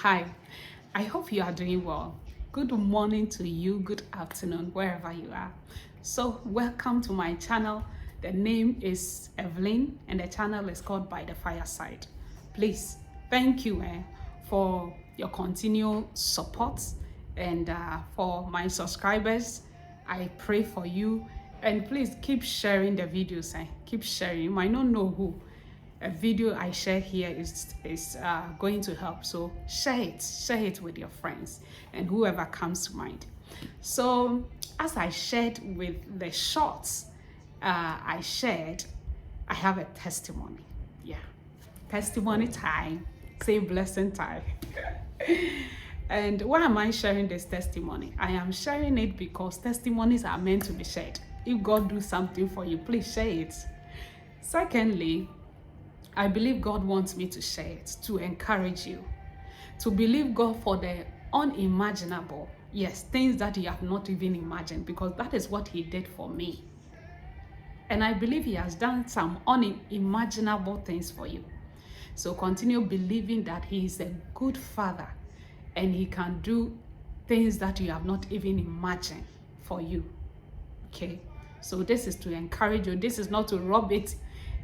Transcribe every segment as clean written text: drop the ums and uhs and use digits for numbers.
Hi, I hope you are doing well. Good morning to you, good afternoon, wherever you are. So, welcome to my channel. The name is Evelyn and the channel is called By the Fireside. Please, thank you for your continual support and for my subscribers. I pray for you and please keep sharing the videos. Keep sharing. You might not know who a video I share here is going to help. So share it with your friends and whoever comes to mind. So as I shared with the shorts I shared, I have a testimony. Yeah, testimony time. Say blessing time. And why am I sharing this testimony? I am sharing it because testimonies are meant to be shared. If God do something for you, please share it. Secondly, I believe God wants me to share it, to encourage you, to believe God for the unimaginable. Yes, things that you have not even imagined, because that is what He did for me. And I believe He has done some unimaginable things for you. So continue believing that He is a good Father and He can do things that you have not even imagined for you. Okay? So this is to encourage you. This is not to rub it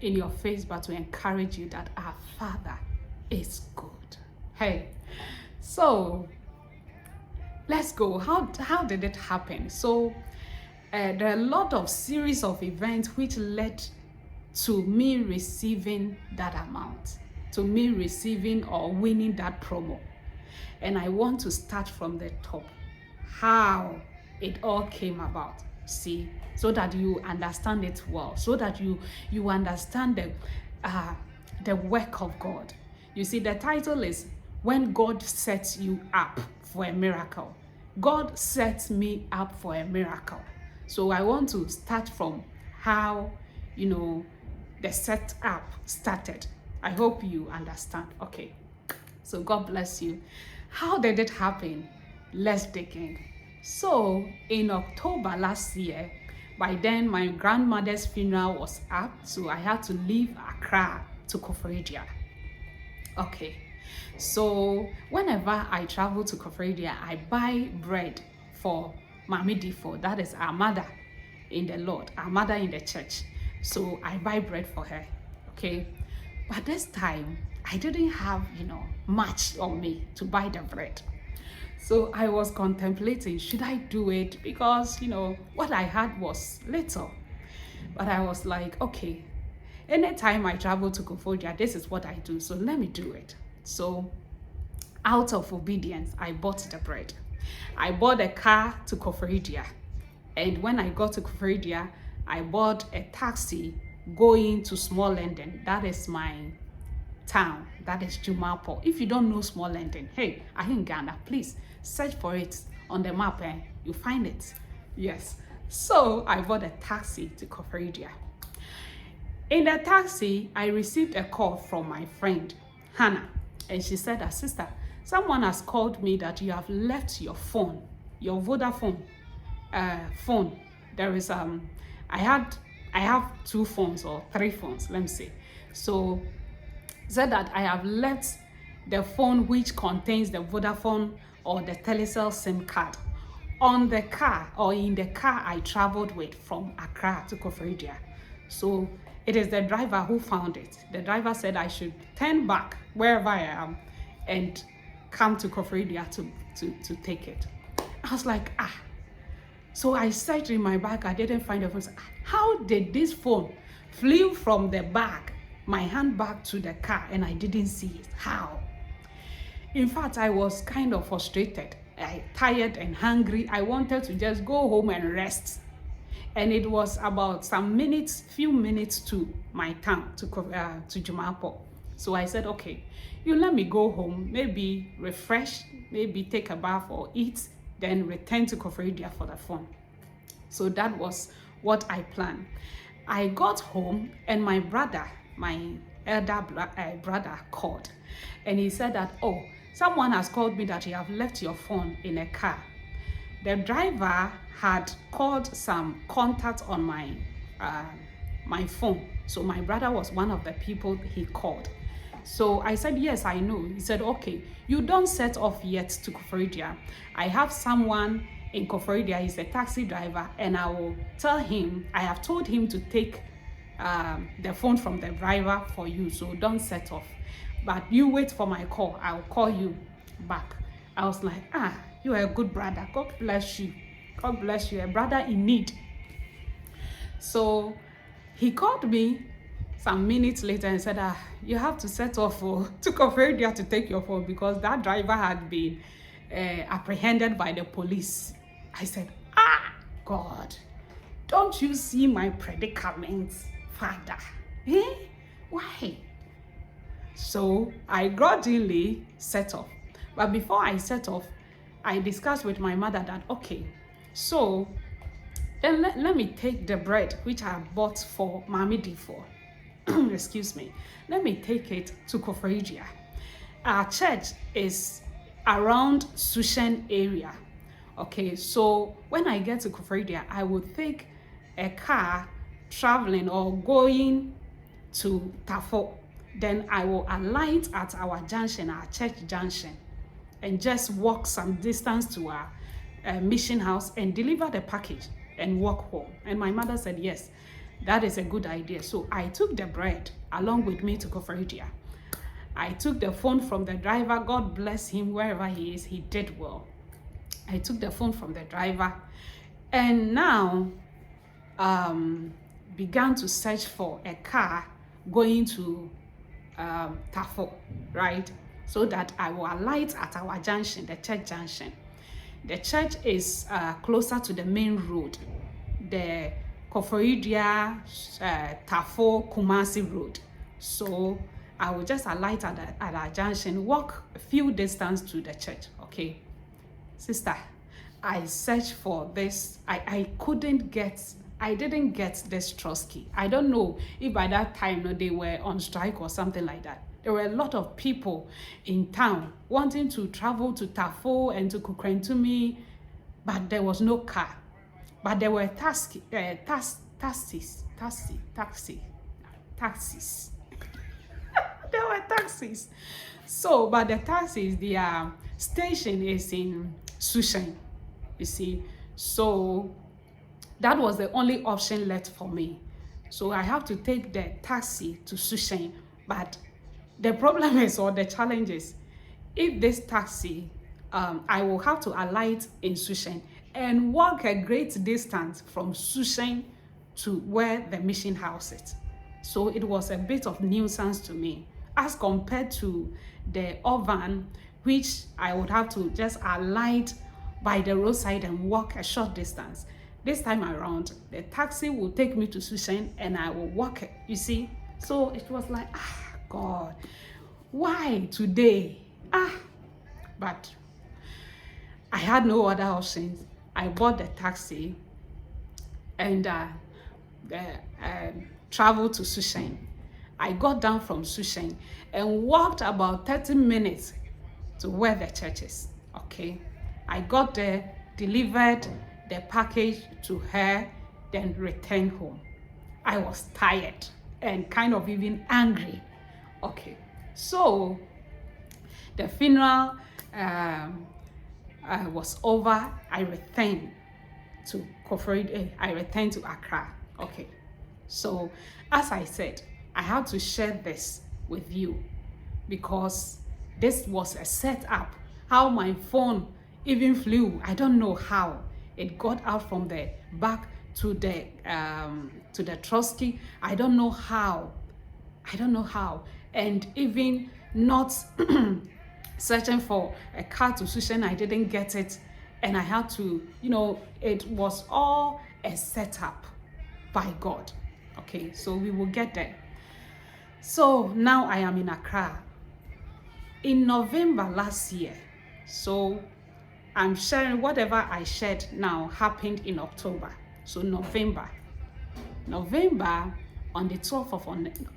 in your face, but to encourage you that our Father is good. Hey, so let's go. How did it happen? So there are a lot of series of events which led to me receiving that amount, to me receiving or winning that promo. And I want to start from the top, how it all came about. See, so that you understand it well, so that you understand the work of God. You see, the title is When God Sets You Up for a Miracle. God sets me up for a miracle. So I want to start from how, the setup started. I hope you understand. Okay, so God bless you. How did it happen? Let's dig in. So in October last year, by then my grandmother's funeral was up, so I had to leave Accra to Koforidua. Okay, so whenever I travel to Koforidua, I buy bread for Mami Difo, that is our mother in the Lord, our mother in the church. So I buy bread for her, okay? But this time, I didn't have, much on me to buy the bread. So I was contemplating, should I do it? Because, what I had was little. But I was like, okay, anytime I travel to Koforidua, this is what I do. So let me do it. So out of obedience, I bought the bread. I bought a car to Koforidua. And when I got to Koforidua, I bought a taxi going to Small London. That is my town, that is Jumapo. If you don't know Small London, hey, I'm in Ghana, please search for it on the map and you find it. Yes, so I bought a taxi to Koforidua. In the taxi, I received a call from my friend Hannah, and she said, sister, someone has called me that you have left your phone, your Vodafone phone. There is I have 2 phones or 3 phones, let me see. So said that I have left the phone which contains the Vodafone or the Telecel SIM card on the car, or in the car I traveled with from Accra to Koforidua. So it is the driver who found it. The driver said I should turn back wherever I am and come to Koforidua to take it. I was like, So I searched in my bag, I didn't find the phone. How did this phone flew from the bag, my handbag, to the car, and I didn't see it? How? In fact, I was kind of frustrated, tired and hungry. I wanted to just go home and rest. And it was about few minutes to my town, to Jumapo. So I said, okay, you let me go home, maybe refresh, maybe take a bath or eat, then return to Koforidua for the phone. So that was what I planned. I got home and my brother, my elder brother, called, and he said that, someone has called me that you have left your phone in a car. The driver had called some contact on my phone, so my brother was one of the people he called. So I said, yes, I know. He said, okay, you don't set off yet to Koforidua. I have someone in Koforidua, he's a taxi driver, and I will tell him, I have told him to take the phone from the driver for you, so don't set off. But you wait for my call, I'll call you back. I was like, you are a good brother. God bless you. God bless you, a brother in need. So he called me some minutes later and said, you have to set off to Koforidua to take your phone because that driver had been apprehended by the police. I said, God, don't you see my predicament, Father? Why? So I grudgingly set off. But before I set off, I discussed with my mother that, okay, so then let me take the bread which I bought for Mami D4. Excuse me. Let me take it to Koforidua. Our church is around Sushen area. Okay, so when I get to Koforidua, I will take a car traveling or going to Tafo. Then I will alight at our junction, our church junction, and just walk some distance to our mission house and deliver the package and walk home. And my mother said, yes, that is a good idea. So I took the bread along with me to Koforidua. I took the phone from the driver. God bless him wherever he is. He did well. I took the phone from the driver and now began to search for a car going to Tafo, right? So that I will alight at our junction, the church junction. The church is closer to the main road, the Koforidua, Tafo, Kumasi road. So I will just alight at our junction, walk a few distance to the church, okay? Sister, I searched for this. I didn't get this trust key. I don't know if by that time they were on strike or something like that. There were a lot of people in town wanting to travel to Tafo and to Kukrentumi, but there was no car. But there were taxis. There were taxis. So, but the taxis, their station is in Sushen, you see. So that was the only option left for me. So I have to take the taxi to Sushen. But the problem is, or the challenge is, if this taxi, I will have to alight in Sushen and walk a great distance from Sushen to where the mission house is. So it was a bit of nuisance to me as compared to the van, which I would have to just alight by the roadside and walk a short distance. This time around, the taxi will take me to Sushen and I will walk it, you see. So it was like, God, why today? But I had no other options. I bought the taxi and traveled to Sushen. I got down from Sushen and walked about 30 minutes to where the church is, okay? I got there, delivered the package to her, then returned home. I was tired and kind of even angry. Okay, so the funeral was over. I returned to Koforidua. I returned to Accra. Okay, so as I said, I had to share this with you because this was a setup. How my phone even flew, I don't know how. It got out from the back to the trusty. I don't know how. And even not searching for a car to Sushen, I didn't get it. And I had to, it was all a setup by God. Okay, so we will get there. So now I am in Accra. In November last year, so I'm sharing whatever I shared now happened in October. So November, on the 12th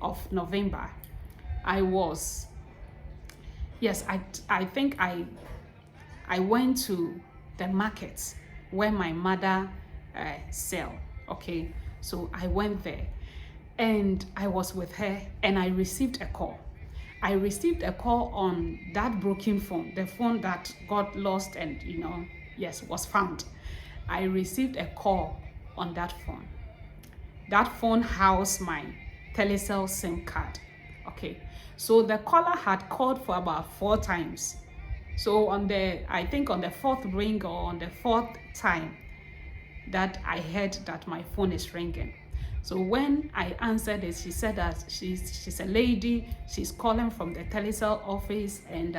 of November, I think I went to the market where my mother sell. Okay, so I went there and I was with her and I received a call. I received a call on that broken phone, the phone that got lost and, yes, was found. I received a call on that phone. That phone housed my Telecel SIM card. Okay, so the caller had called for about 4 times. So I think on the 4th ring or on the 4th time that I heard that my phone is ringing. So when I answered it, she said that she's a lady, she's calling from the Telecel office, and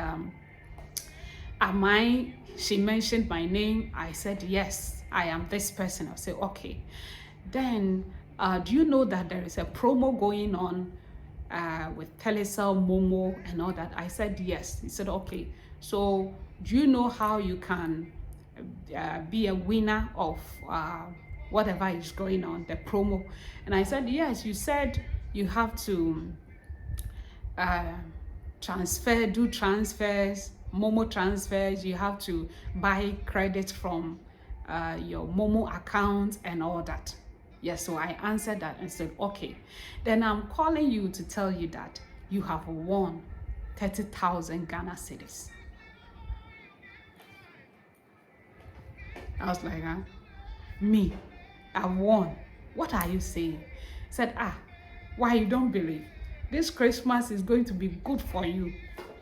she mentioned my name. I said, yes, I am this person. I said, okay. Then, do you know that there is a promo going on with Telecel, Momo, and all that? I said, yes. He said, okay. So, do you know how you can be a winner of whatever is going on, the promo? And I said, yes. You said you have to do transfers, Momo transfers. You have to buy credit from your Momo account and all that. Yes, so I answered that and said, okay. Then I'm calling you to tell you that you have won 30,000 Ghana cedis. I was like, me, I won. What are you saying? Said, why you don't believe? This Christmas is going to be good for you.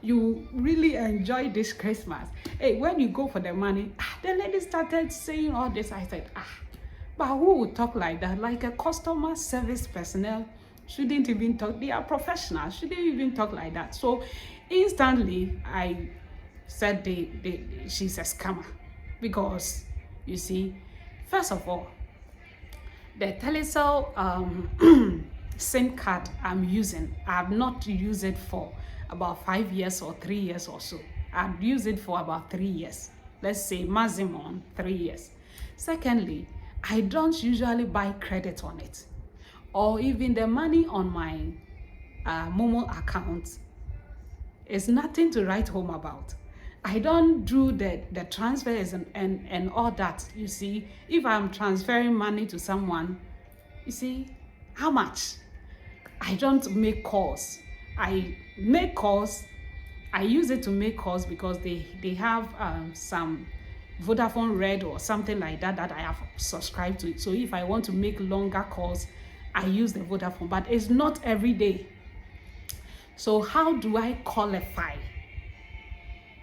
You really enjoy this Christmas. Hey, when you go for the money, the lady started saying all this. I said, but who would talk like that? Like a customer service personnel shouldn't even talk. They are professionals. Shouldn't even talk like that. So instantly, I said she's a scammer. Because, you see, first of all, the Telecel SIM card I'm using, I have not used it for about 5 years or 3 years or so. I've used it for about 3 years. Let's say maximum 3 years. Secondly, I don't usually buy credit on it. Or even the money on my Momo account is nothing to write home about. I don't do the transfers and all that. You see, if I'm transferring money to someone, you see, how much? I don't make calls. I make calls. I use it to make calls because they have some Vodafone Red or something like that I have subscribed to. So if I want to make longer calls, I use the Vodafone, but it's not every day. So how do I qualify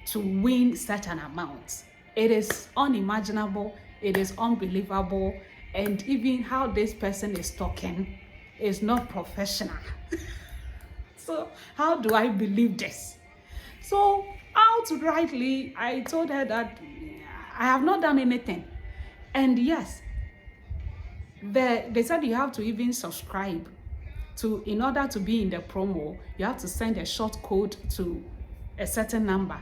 to win such an amount? It is unimaginable, it is unbelievable, and even how this person is talking is not professional. So how do I believe this? So outrightly, I told her that I have not done anything. And yes, they said you have to even subscribe in order to be in the promo, you have to send a short code to a certain number.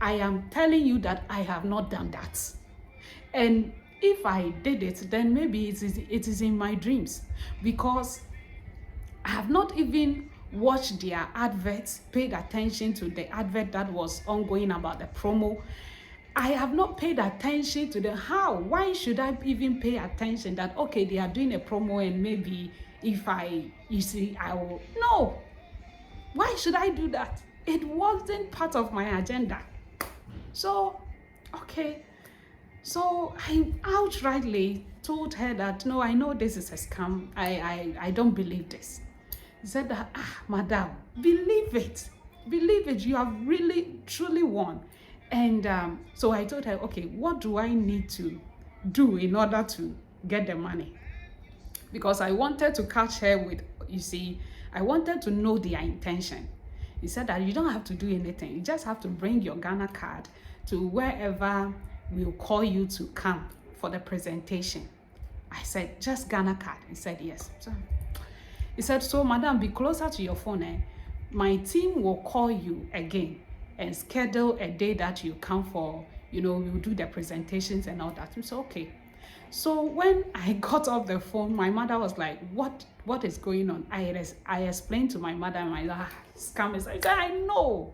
I am telling you that I have not done that. And if I did it, then maybe it is in my dreams, because I have not even watched their adverts, paid attention to the advert that was ongoing about the promo. I have not paid attention to why should I even pay attention that, okay, they are doing a promo and maybe if I will. No. Why should I do that? It wasn't part of my agenda. So, okay. So I outrightly told her that, no, I know this is a scam. I don't believe this. He said that, madam, believe it. Believe it. You have really, truly won. And so I told her, okay, what do I need to do in order to get the money? Because I wanted to catch her with, you see, I wanted to know their intention. He said that you don't have to do anything. You just have to bring your Ghana card to wherever we'll call you to come for the presentation. I said, just Ghana card. He said, yes. So he said, so madam, be closer to your phone. My team will call you again and schedule a day that you come for, we'll do the presentations and all that. It's okay. So when I got off the phone, my mother was like, what is going on? I explained to my mother, and my scammers. I said, I know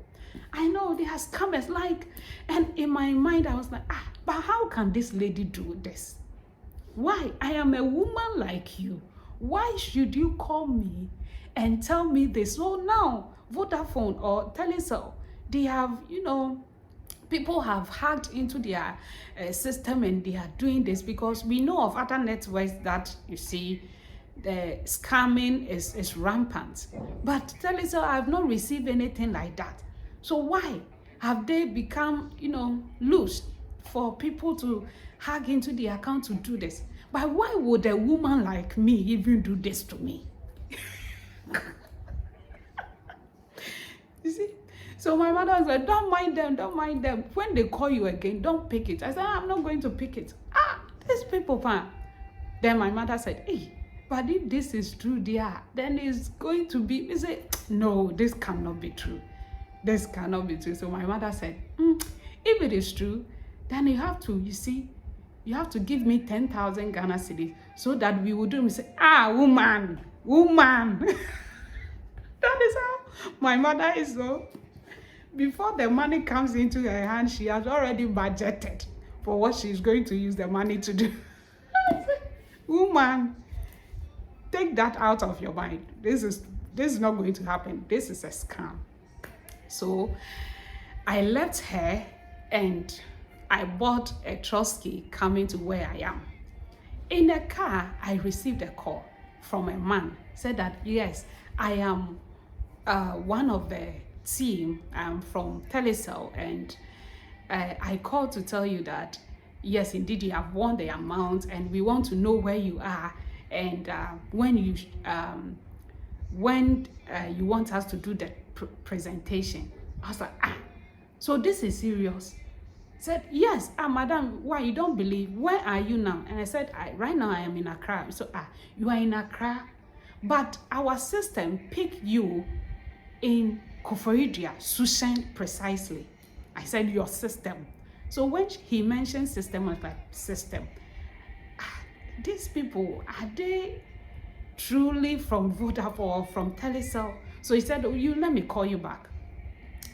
they are scammers. And in my mind, I was like, but how can this lady do this? Why? I am a woman like you. Why should you call me and tell me this? So now, Vodafone or Telecel, they have, people have hacked into their system and they are doing this, because we know of other networks that, you see, the scamming is rampant. But Telecel, I have not received anything like that. So why have they become, loose for people to hack into the account to do this? But why would a woman like me even do this to me? You see? So my mother said, don't mind them, don't mind them. When they call you again, don't pick it. I said, I'm not going to pick it. These people, fam. Then my mother said, hey, but if this is true, dear, then it's going to be, he said, no, this cannot be true. This cannot be true. So my mother said, if it is true, then you have to, you have to give me 10,000 Ghana cedis so that we will do. We say, woman. That is how my mother is. So before the money comes into her hand, she has already budgeted for what she's going to use the money to do. Woman, take that out of your mind. This is not going to happen. This is a scam. So I left her and I bought a trusty coming to where I am. In the car, I received a call from a man, said that, yes, I am one of the team from Telecel, and I called to tell you that, yes, indeed, you have won the amount, and we want to know where you are, and when you want us to do the presentation. I was like, so this is serious? Said, yes, madam, why, you don't believe? Where are you now? And I said, right now I am in Accra. So, you are in Accra, but our system picked you in Koforidua, Sushen precisely. I said, your system. So when he mentioned system, I was like, system. These people, are they truly from Vodafone or from Telecel? So he said, let me call you back.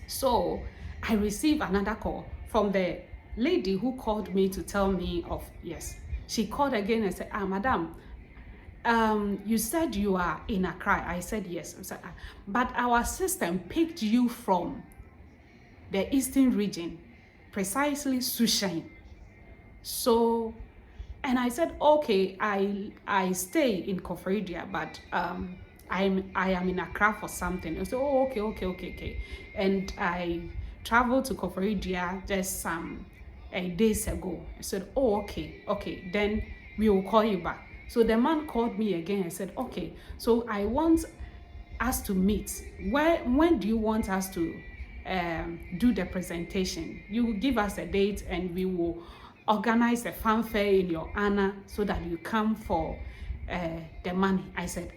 So I received another call from the lady who called me to tell me of, yes. She called again and said, madam, you said you are in Accra. I said, yes. I said, but our system picked you from the eastern region, precisely Sushen. So, and I said, okay, I stay in Koforidua, but I am in Accra for something. I said, okay. And I traveled to Koforidua just some days ago. I said, okay, then we will call you back. So the man called me again and said, okay, so I want us to meet. When do you want us to do the presentation? You will give us a date and we will organize a fanfare in your honor so that you come for the money. I said,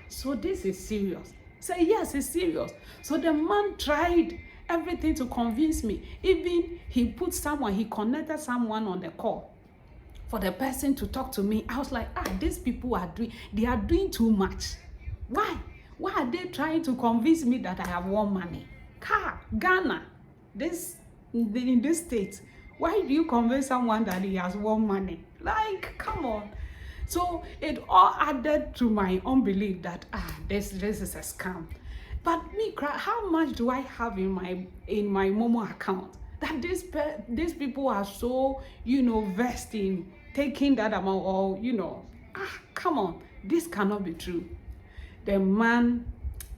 so this is serious? He said, yes, it's serious. So the man tried everything to convince me. Even he connected someone on the call for the person to talk to me. I was like, these people are doing too much. Why are they trying to convince me that I have won money? Ghana, in this state, why do you convince someone that he has won money? Like, come on. So it all added to my unbelief that this is a scam. But me, how much do I have in my Momo account that these people are so versed in taking that amount, or come on, this cannot be true. The man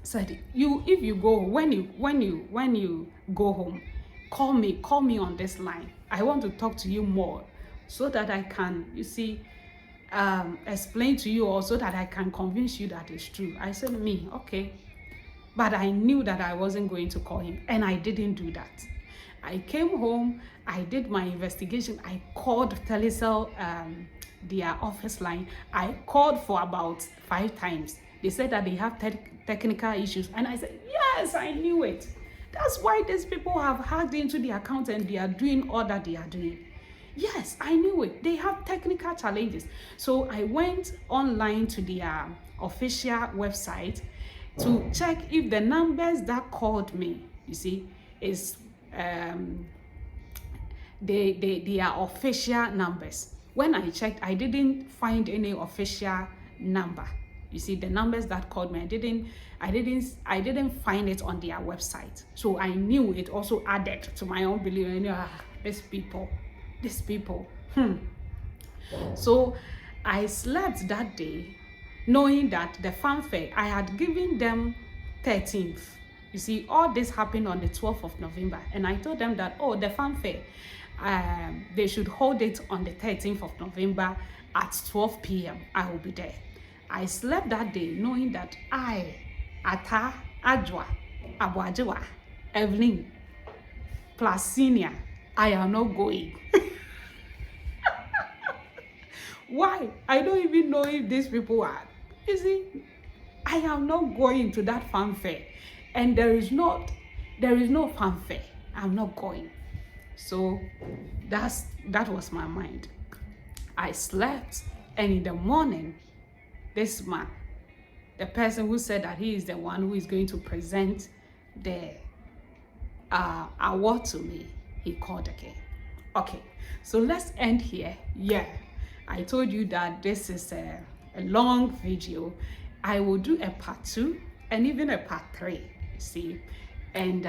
said, if you go, when you go home, call me on this line. I want to talk to you more so that I can, explain to you, or so that I can convince you that it's true. I said, okay. But I knew that I wasn't going to call him, and I didn't do that. I came home, I did my investigation. I called Telecel, their office line. I called for about 5 times. They said that they have technical issues, and I said, yes, I knew it. That's why these people have hacked into the account and they are doing all that they are doing. Yes, I knew it. They have technical challenges. So I went online to their official website to check if the numbers that called me, is they are official numbers. When I checked, I didn't find any official number. You see, the numbers that called me, I didn't find it on their website. So I knew it also added to my own belief. I knew, these people. So I slept that day, knowing that the fanfare, I had given them 13th. You see, all this happened on the 12th of November. And I told them that, the fanfare, they should hold it on the 13th of November at 12 p.m. I will be there. I slept that day knowing that Ata, Ajwa, Abuajewa, Evelyn, plus senior, I am not going. Why? I don't even know if these people are. You see, I am not going to that fanfare. And there is no fanfare. I'm not going. So that was my mind. I slept, and in the morning, this man, the person who said that he is the one who is going to present the award to me, he called again. Okay, so let's end here. Yeah, I told you that this is a long video. I will do a part 2 and even a part 3, you see, and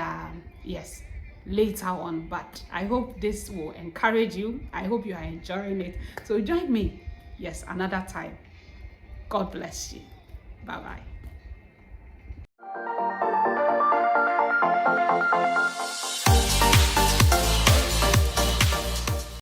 yes, later on. But I hope this will encourage you. I hope you are enjoying it. So join me, yes, another time. God bless you. Bye bye.